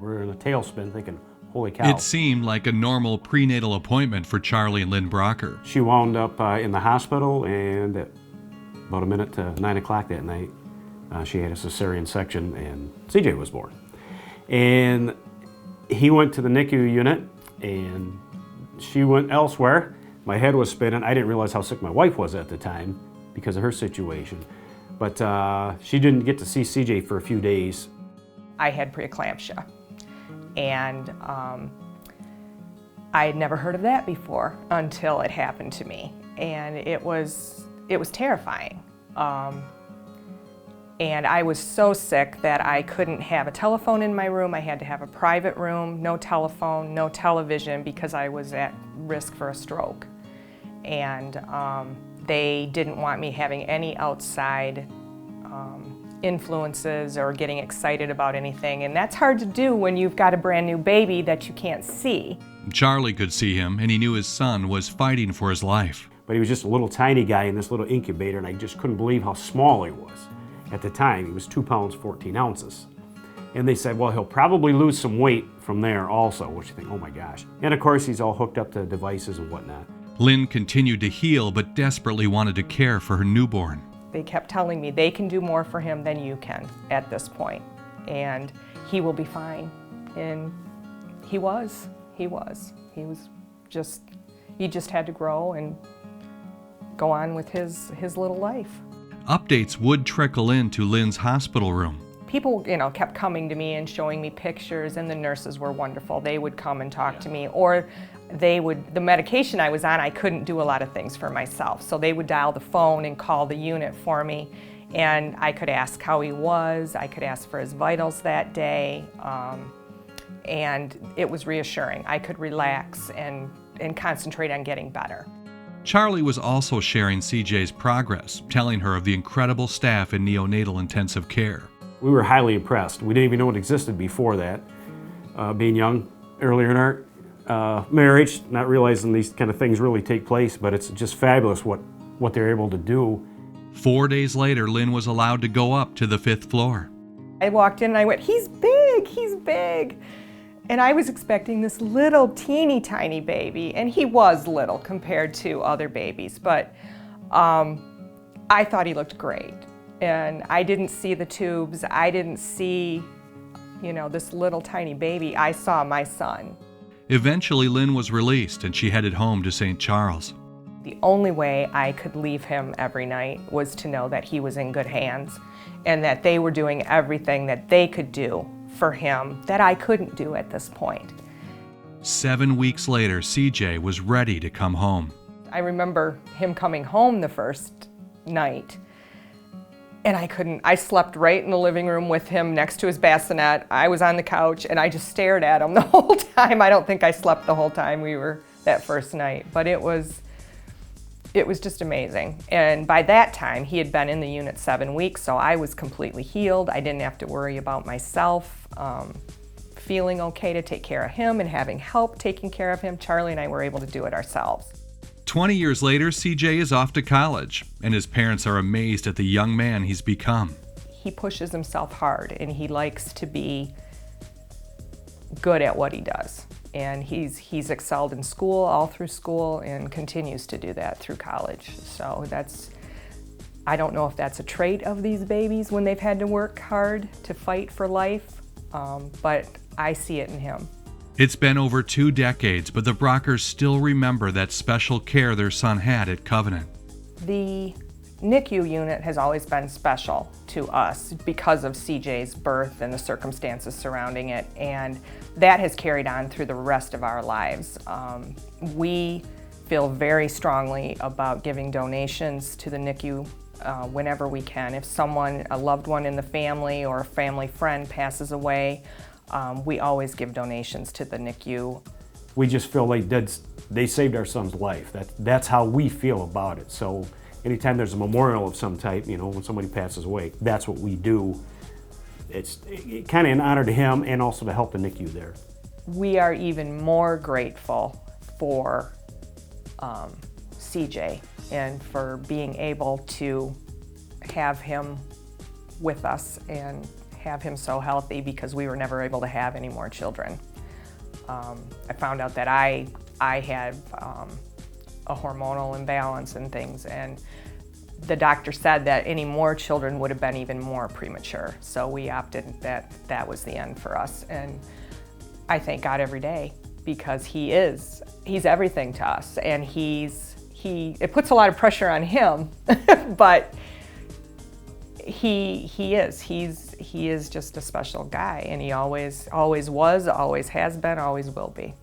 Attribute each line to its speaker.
Speaker 1: We're in a tailspin thinking, holy cow.
Speaker 2: It seemed like a normal prenatal appointment for Charlie and Lynn Brocker.
Speaker 1: She wound up in the hospital, and at about a minute to 9 o'clock that night, she had a cesarean section and CJ was born. And he went to the NICU unit and she went elsewhere. My head was spinning. I didn't realize how sick my wife was at the time because of her situation. But she didn't get to see CJ for a few days.
Speaker 3: I had preeclampsia, and I had never heard of that before until it happened to me, and it was terrifying. And I was so sick that I couldn't have a telephone in my room. I had to have a private room, no telephone, no television, because I was at risk for a stroke. And they didn't want me having any outside influences or getting excited about anything. And that's hard to do when you've got a brand new baby that you can't see.
Speaker 2: Charlie could see him, and he knew his son was fighting for his life.
Speaker 1: But he was just a little tiny guy in this little incubator, and I just couldn't believe how small he was. At the time, he was 2 pounds, 14 ounces. And they said, well, he'll probably lose some weight from there also, which you think, oh my gosh. And of course, he's all hooked up to devices and whatnot.
Speaker 2: Lynn continued to heal, but desperately wanted to care for her newborn.
Speaker 3: They kept telling me they can do more for him than you can at this point, and he will be fine. And he just had to grow and go on with his little life.
Speaker 2: Updates would trickle into Lynn's hospital room.
Speaker 3: People, kept coming to me and showing me pictures, and the nurses were wonderful. They would come and talk to me, or the medication I was on, I couldn't do a lot of things for myself. So they would dial the phone and call the unit for me, and I could ask how he was, I could ask for his vitals that day, and it was reassuring. I could relax and concentrate on getting better.
Speaker 2: Charlie was also sharing CJ's progress, telling her of the incredible staff in neonatal intensive care.
Speaker 1: We were highly impressed. We didn't even know it existed before that. Being young, earlier in our marriage, not realizing these kind of things really take place, but it's just fabulous what they're able to do.
Speaker 2: 4 days later, Lynn was allowed to go up to the 5th floor.
Speaker 3: I walked in and I went, he's big, he's big. And I was expecting this little teeny tiny baby, and he was little compared to other babies, but I thought he looked great. And I didn't see the tubes, I didn't see, this little tiny baby. I saw my son.
Speaker 2: Eventually, Lynn was released and she headed home to St. Charles.
Speaker 3: The only way I could leave him every night was to know that he was in good hands and that they were doing everything that they could do for him that I couldn't do at this point.
Speaker 2: 7 weeks later, CJ was ready to come home.
Speaker 3: I remember him coming home the first night, and I slept right in the living room with him next to his bassinet. I was on the couch and I just stared at him the whole time. I don't think I slept the whole time we were that first night, but it was just amazing. And by that time, he had been in the unit 7 weeks, so I was completely healed. I didn't have to worry about myself, feeling okay to take care of him and having help taking care of him. Charlie and I were able to do it ourselves.
Speaker 2: 20 years later, CJ is off to college, and his parents are amazed at the young man he's become.
Speaker 3: He pushes himself hard, and he likes to be good at what he does. And he's excelled in school, all through school, and continues to do that through college. So I don't know if that's a trait of these babies when they've had to work hard to fight for life, but I see it in him.
Speaker 2: It's been over 2 decades, but the Brockers still remember that special care their son had at Covenant.
Speaker 3: The NICU unit has always been special to us because of CJ's birth and the circumstances surrounding it, and that has carried on through the rest of our lives. We feel very strongly about giving donations to the NICU whenever we can. If a loved one in the family or a family friend passes away, we always give donations to the NICU.
Speaker 1: We just feel like they saved our son's life. That's how we feel about it. So anytime there's a memorial of some type, when somebody passes away, that's what we do. It's kind of an honor to him and also to help the NICU there.
Speaker 3: We are even more grateful for CJ and for being able to have him with us and have him so healthy because we were never able to have any more children. I found out that I had a hormonal imbalance and things, and the doctor said that any more children would have been even more premature. So we opted that was the end for us. And I thank God every day because he's everything to us, and it puts a lot of pressure on him, but he is just a special guy, and he always was, always has been, always will be.